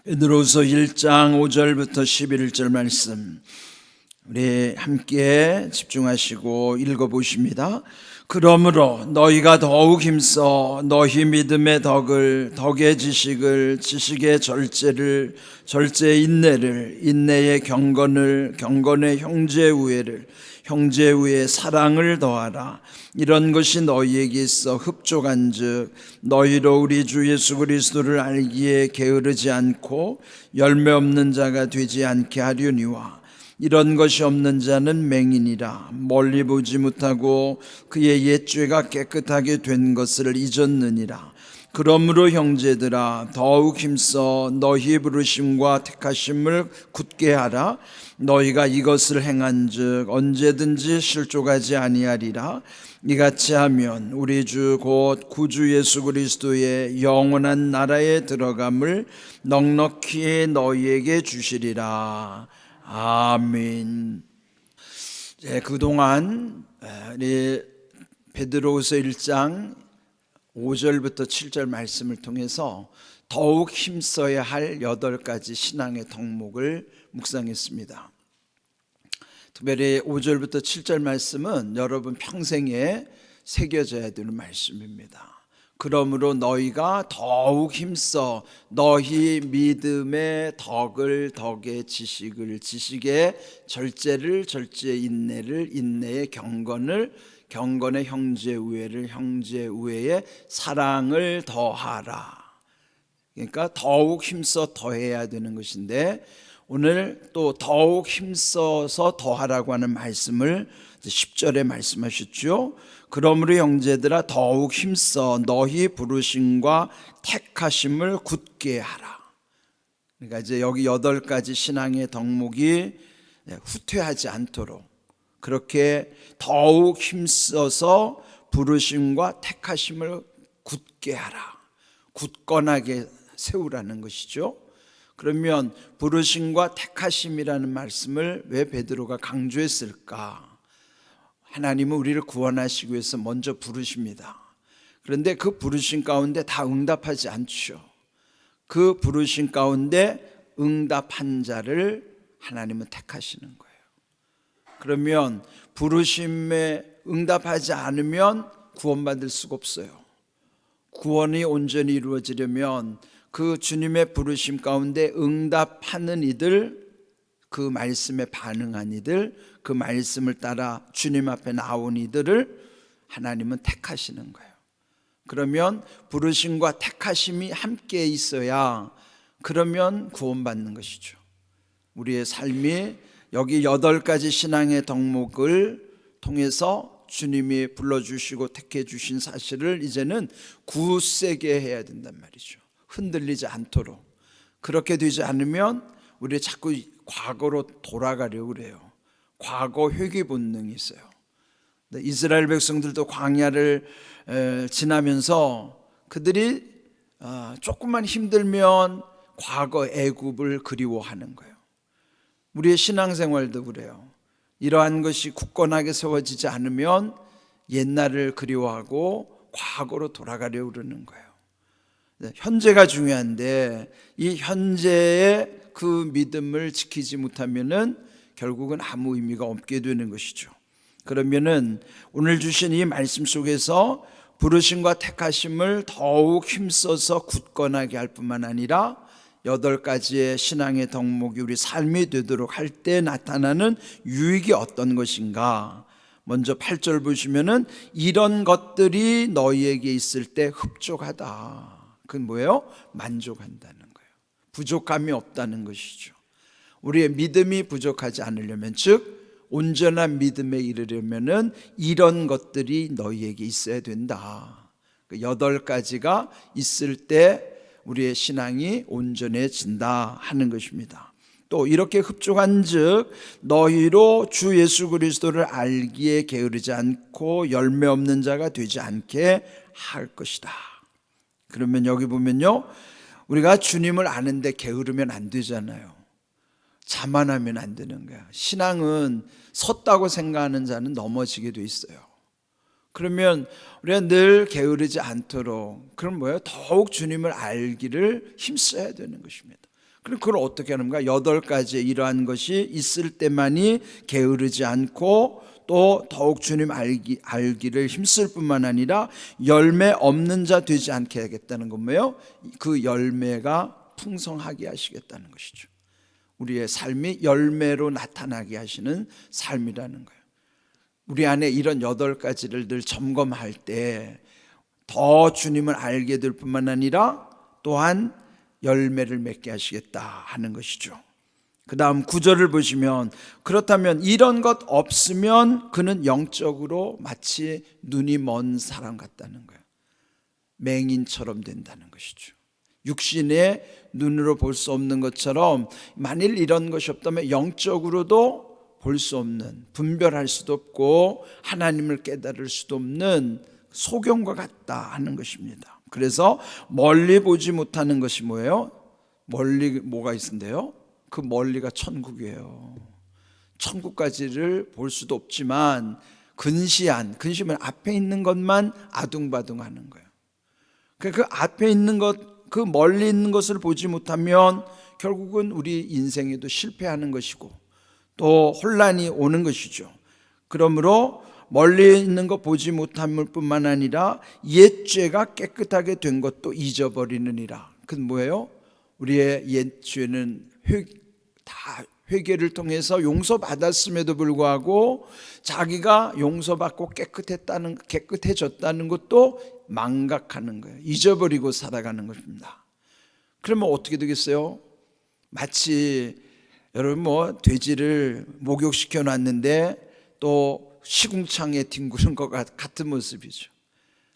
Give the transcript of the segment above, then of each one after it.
베드로서 1장 5절부터 11절 말씀 우리 함께 집중하시고 읽어보십니다. 그러므로 너희가 더욱 힘써 너희 믿음의 덕을, 덕의 지식을, 지식의 절제를, 절제의 인내를, 인내의 경건을, 경건의 형제 우애를, 형제 우애의 사랑을 더하라. 이런 것이 너희에게 있어 흡족한즉 너희로 우리 주 예수 그리스도를 알기에 게으르지 않고 열매 없는 자가 되지 않게 하려니와. 이런 것이 없는 자는 맹인이라. 멀리 보지 못하고 그의 옛죄가 깨끗하게 된 것을 잊었느니라. 그러므로 형제들아 더욱 힘써 너희 부르심과 택하심을 굳게 하라. 너희가 이것을 행한즉 언제든지 실족하지 아니하리라. 이같이 하면 우리 주 곧 구주 예수 그리스도의 영원한 나라에 들어감을 넉넉히 너희에게 주시리라. 아멘. 그동안 우리 베드로후서 1장 5절부터 7절 말씀을 통해서 더욱 힘써야 할 8가지 신앙의 덕목을 묵상했습니다. 특별히 5절부터 7절 말씀은 여러분 평생에 새겨져야 되는 말씀입니다. 그러므로 너희가 더욱 힘써 너희 믿음의 덕을, 덕의 지식을, 지식의 절제를, 절제의 인내를, 인내의 경건을, 경건의 형제 우애를, 형제 우애의 사랑을 더하라. 그러니까 더욱 힘써 더해야 되는 것인데 오늘 또 더욱 힘써서 더하라고 하는 말씀을 10절에 말씀하셨죠. 그러므로 형제들아 더욱 힘써 너희 부르심과 택하심을 굳게 하라. 그러니까 이제 여기 8가지 신앙의 덕목이 후퇴하지 않도록 그렇게 더욱 힘써서 부르심과 택하심을 굳게 하라. 굳건하게 세우라는 것이죠. 그러면 부르심과 택하심이라는 말씀을 왜 베드로가 강조했을까? 하나님은 우리를 구원하시기 위해서 먼저 부르십니다. 그런데 그 부르심 가운데 다 응답하지 않죠. 그 부르심 가운데 응답한 자를 하나님은 택하시는 거예요. 그러면 부르심에 응답하지 않으면 구원받을 수가 없어요. 구원이 온전히 이루어지려면 그 주님의 부르심 가운데 응답하는 이들, 그 말씀에 반응한 이들, 그 말씀을 따라 주님 앞에 나온 이들을 하나님은 택하시는 거예요. 그러면 부르심과 택하심이 함께 있어야 그러면 구원받는 것이죠. 우리의 삶이 여기 8가지 신앙의 덕목을 통해서 주님이 불러주시고 택해 주신 사실을 이제는 굳세게 해야 된단 말이죠. 흔들리지 않도록. 그렇게 되지 않으면 우리 자꾸 과거로 돌아가려고 그래요. 과거 회귀 본능이 있어요. 이스라엘 백성들도 광야를 지나면서 그들이 조금만 힘들면 과거 애굽을 그리워하는 거예요. 우리의 신앙생활도 그래요. 이러한 것이 굳건하게 세워지지 않으면 옛날을 그리워하고 과거로 돌아가려고 그러는 거예요. 현재가 중요한데 이 현재의 그 믿음을 지키지 못하면은 결국은 아무 의미가 없게 되는 것이죠. 그러면은 오늘 주신 이 말씀 속에서 부르심과 택하심을 더욱 힘써서 굳건하게 할 뿐만 아니라 8가지의 신앙의 덕목이 우리 삶이 되도록 할 때 나타나는 유익이 어떤 것인가? 먼저 8절 보시면은 이런 것들이 너희에게 있을 때 흡족하다. 그건 뭐예요? 만족한다는 거예요. 부족함이 없다는 것이죠. 우리의 믿음이 부족하지 않으려면, 즉 온전한 믿음에 이르려면은 이런 것들이 너희에게 있어야 된다. 8가지가 있을 때 우리의 신앙이 온전해진다 하는 것입니다. 또 이렇게 흡족한즉 너희로 주 예수 그리스도를 알기에 게으르지 않고 열매 없는 자가 되지 않게 할 것이다. 그러면 여기 보면요, 우리가 주님을 아는데 게으르면 안 되잖아요. 자만하면 안 되는 거야. 신앙은 섰다고 생각하는 자는 넘어지게 돼 있어요. 그러면 우리가 늘 게으르지 않도록, 그럼 뭐예요? 더욱 주님을 알기를 힘써야 되는 것입니다. 그럼 그걸 어떻게 하는가? 8가지의 이러한 것이 있을 때만이 게으르지 않고 또 더욱 주님 알기를 힘쓸 뿐만 아니라 열매 없는 자 되지 않게 하겠다는 건 뭐예요? 그 열매가 풍성하게 하시겠다는 것이죠. 우리의 삶이 열매로 나타나게 하시는 삶이라는 거예요. 우리 안에 이런 8가지를 늘 점검할 때 더 주님을 알게 될 뿐만 아니라 또한 열매를 맺게 하시겠다 하는 것이죠. 그 다음 9절을 보시면 그렇다면 이런 것 없으면 그는 영적으로 마치 눈이 먼 사람 같다는 거예요. 맹인처럼 된다는 것이죠. 육신의 눈으로 볼 수 없는 것처럼 만일 이런 것이 없다면 영적으로도 볼 수 없는, 분별할 수도 없고 하나님을 깨달을 수도 없는 소경과 같다 하는 것입니다. 그래서 멀리 보지 못하는 것이 뭐예요? 멀리 뭐가 있는데요? 그 멀리가 천국이에요. 천국까지를 볼 수도 없지만 근시면 앞에 있는 것만 아둥바둥하는 거예요. 그 앞에 있는 것, 그 멀리 있는 것을 보지 못하면 결국은 우리 인생에도 실패하는 것이고 또 혼란이 오는 것이죠. 그러므로 멀리 있는 것 보지 못함을 뿐만 아니라 옛 죄가 깨끗하게 된 것도 잊어버리느니라. 그건 뭐예요? 우리의 옛 죄는 다 회개를 통해서 용서받았음에도 불구하고 자기가 용서받고 깨끗해졌다는 것도 망각하는 거예요. 잊어버리고 살아가는 것입니다. 그러면 어떻게 되겠어요? 마치 여러분 돼지를 목욕시켜 놨는데 또 시궁창에 뒹구는 것 같은 모습이죠.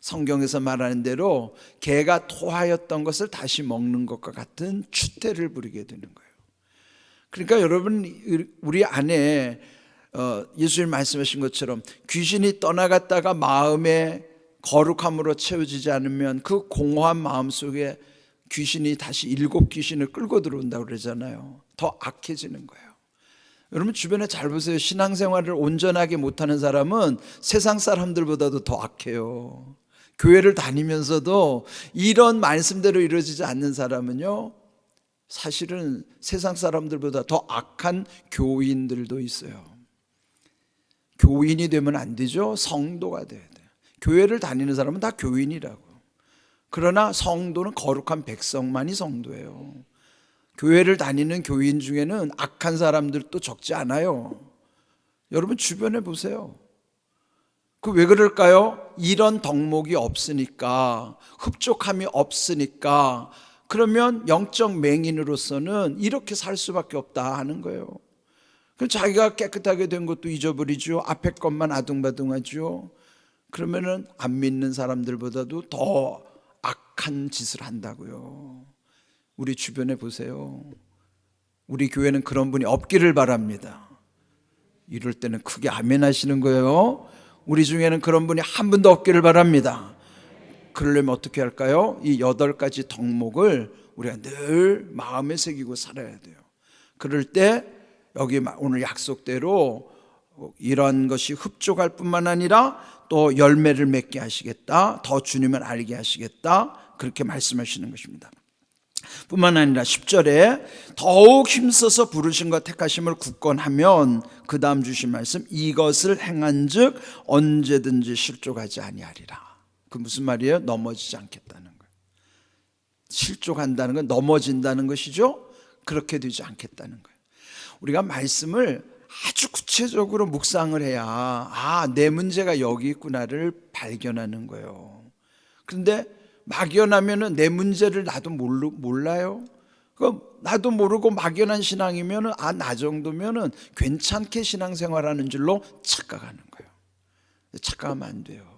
성경에서 말하는 대로 개가 토하였던 것을 다시 먹는 것과 같은 추태를 부리게 되는 거예요. 그러니까 여러분 우리 안에 예수님 말씀하신 것처럼 귀신이 떠나갔다가 마음에 거룩함으로 채워지지 않으면 그 공허한 마음 속에 귀신이 다시 7귀신을 끌고 들어온다고 그러잖아요. 더 악해지는 거예요. 여러분 주변에 잘 보세요. 신앙생활을 온전하게 못하는 사람은 세상 사람들보다도 더 악해요. 교회를 다니면서도 이런 말씀대로 이루어지지 않는 사람은요, 사실은 세상 사람들보다 더 악한 교인들도 있어요. 교인이 되면 안 되죠. 성도가 돼야 돼요. 교회를 다니는 사람은 다 교인이라고. 그러나 성도는 거룩한 백성만이 성도예요. 교회를 다니는 교인 중에는 악한 사람들도 적지 않아요. 여러분 주변에 보세요. 그 왜 그럴까요? 이런 덕목이 없으니까, 흡족함이 없으니까. 그러면 영적 맹인으로서는 이렇게 살 수밖에 없다 하는 거예요. 그럼 자기가 깨끗하게 된 것도 잊어버리죠. 앞에 것만 아둥바둥하죠. 그러면은 안 믿는 사람들보다도 더 악한 짓을 한다고요. 우리 주변에 보세요. 우리 교회는 그런 분이 없기를 바랍니다. 이럴 때는 크게 아멘 하시는 거예요. 우리 중에는 그런 분이 한 분도 없기를 바랍니다. 그러려면 어떻게 할까요? 이 8가지 덕목을 우리가 늘 마음에 새기고 살아야 돼요. 그럴 때 여기 오늘 약속대로 이런 것이 흡족할 뿐만 아니라 또 열매를 맺게 하시겠다, 더 주님을 알게 하시겠다, 그렇게 말씀하시는 것입니다. 뿐만 아니라 10절에 더욱 힘써서 부르심과 택하심을 굳건하면 그 다음 주신 말씀, 이것을 행한 즉 언제든지 실족하지 아니하리라. 그 무슨 말이에요? 넘어지지 않겠다는 거예요. 실족한다는 건 넘어진다는 것이죠. 그렇게 되지 않겠다는 거예요. 우리가 말씀을 아주 구체적으로 묵상을 해야 내 문제가 여기 있구나를 발견하는 거예요. 그런데 막연하면은 내 문제를 나도 몰라요. 나도 모르고 막연한 신앙이면은 나 정도면은 괜찮게 신앙생활하는 줄로 착각하는 거예요. 착각하면 안 돼요.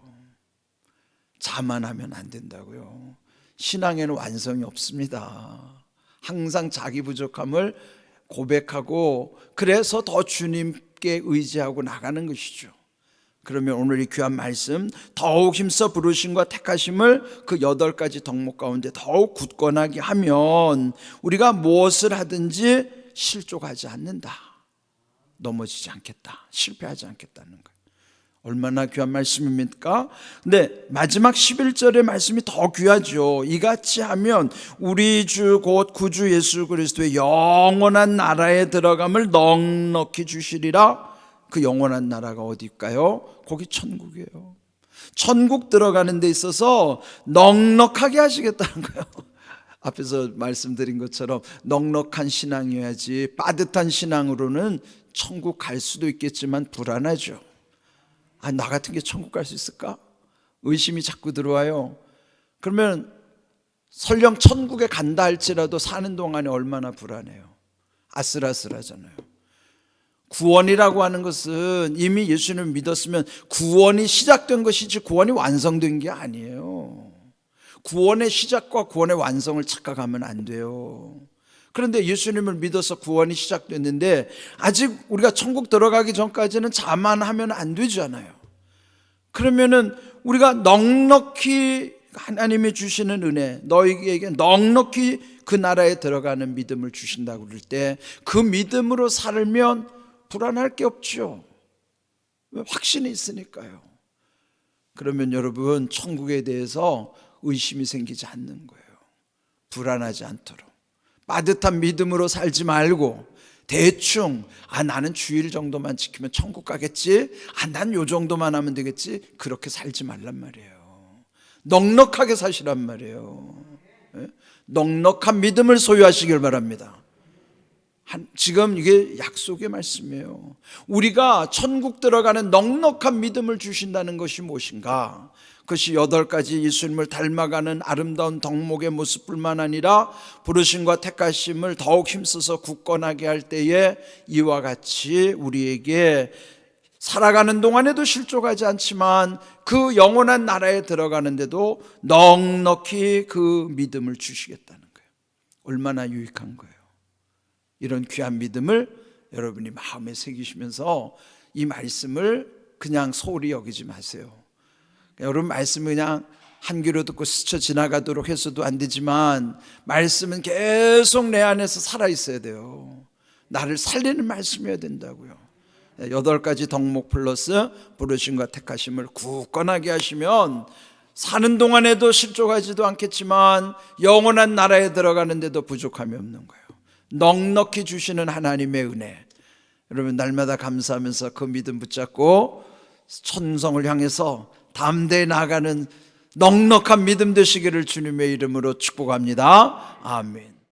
자만하면 안 된다고요. 신앙에는 완성이 없습니다. 항상 자기 부족함을 고백하고 그래서 더 주님께 의지하고 나가는 것이죠. 그러면 오늘 이 귀한 말씀, 더욱 힘써 부르심과 택하심을 그 8가지 덕목 가운데 더욱 굳건하게 하면 우리가 무엇을 하든지 실족하지 않는다, 넘어지지 않겠다, 실패하지 않겠다는 거예요. 얼마나 귀한 말씀입니까? 근데 마지막 11절의 말씀이 더 귀하죠. 이같이 하면 우리 주 곧 구주 예수 그리스도의 영원한 나라에 들어감을 넉넉히 주시리라. 그 영원한 나라가 어디일까요? 거기 천국이에요. 천국 들어가는 데 있어서 넉넉하게 하시겠다는 거예요. 앞에서 말씀드린 것처럼 넉넉한 신앙이어야지, 빠듯한 신앙으로는 천국 갈 수도 있겠지만 불안하죠. 나 같은 게 천국 갈 수 있을까? 의심이 자꾸 들어와요. 그러면 설령 천국에 간다 할지라도 사는 동안에 얼마나 불안해요. 아슬아슬하잖아요. 구원이라고 하는 것은 이미 예수님을 믿었으면 구원이 시작된 것이지 구원이 완성된 게 아니에요. 구원의 시작과 구원의 완성을 착각하면 안 돼요. 그런데 예수님을 믿어서 구원이 시작됐는데 아직 우리가 천국 들어가기 전까지는 자만하면 안 되잖아요. 그러면은 우리가 넉넉히 하나님이 주시는 은혜, 너희에게 넉넉히 그 나라에 들어가는 믿음을 주신다고 그럴 때 그 믿음으로 살면 불안할 게 없죠. 확신이 있으니까요. 그러면 여러분 천국에 대해서 의심이 생기지 않는 거예요. 불안하지 않도록 빠듯한 믿음으로 살지 말고 대충 나는 주일 정도만 지키면 천국 가겠지, 난 요 정도만 하면 되겠지, 그렇게 살지 말란 말이에요. 넉넉하게 사시란 말이에요. 넉넉한 믿음을 소유하시길 바랍니다. 지금 이게 약속의 말씀이에요. 우리가 천국 들어가는 넉넉한 믿음을 주신다는 것이 무엇인가? 그것이 8가지 예수님을 닮아가는 아름다운 덕목의 모습뿐만 아니라 부르심과 택하심을 더욱 힘써서 굳건하게 할 때에 이와 같이 우리에게 살아가는 동안에도 실족하지 않지만 그 영원한 나라에 들어가는데도 넉넉히 그 믿음을 주시겠다는 거예요. 얼마나 유익한 거예요. 이런 귀한 믿음을 여러분이 마음에 새기시면서 이 말씀을 그냥 소홀히 여기지 마세요. 여러분 말씀을 그냥 한 귀로 듣고 스쳐 지나가도록 해서도 안 되지만 말씀은 계속 내 안에서 살아있어야 돼요. 나를 살리는 말씀이어야 된다고요. 8가지 덕목 플러스 부르심과 택하심을 굳건하게 하시면 사는 동안에도 실족하지도 않겠지만 영원한 나라에 들어가는데도 부족함이 없는 거예요. 넉넉히 주시는 하나님의 은혜, 여러분 날마다 감사하면서 그 믿음 붙잡고 천성을 향해서 담대히 나아가는 넉넉한 믿음 되시기를 주님의 이름으로 축복합니다. 아멘.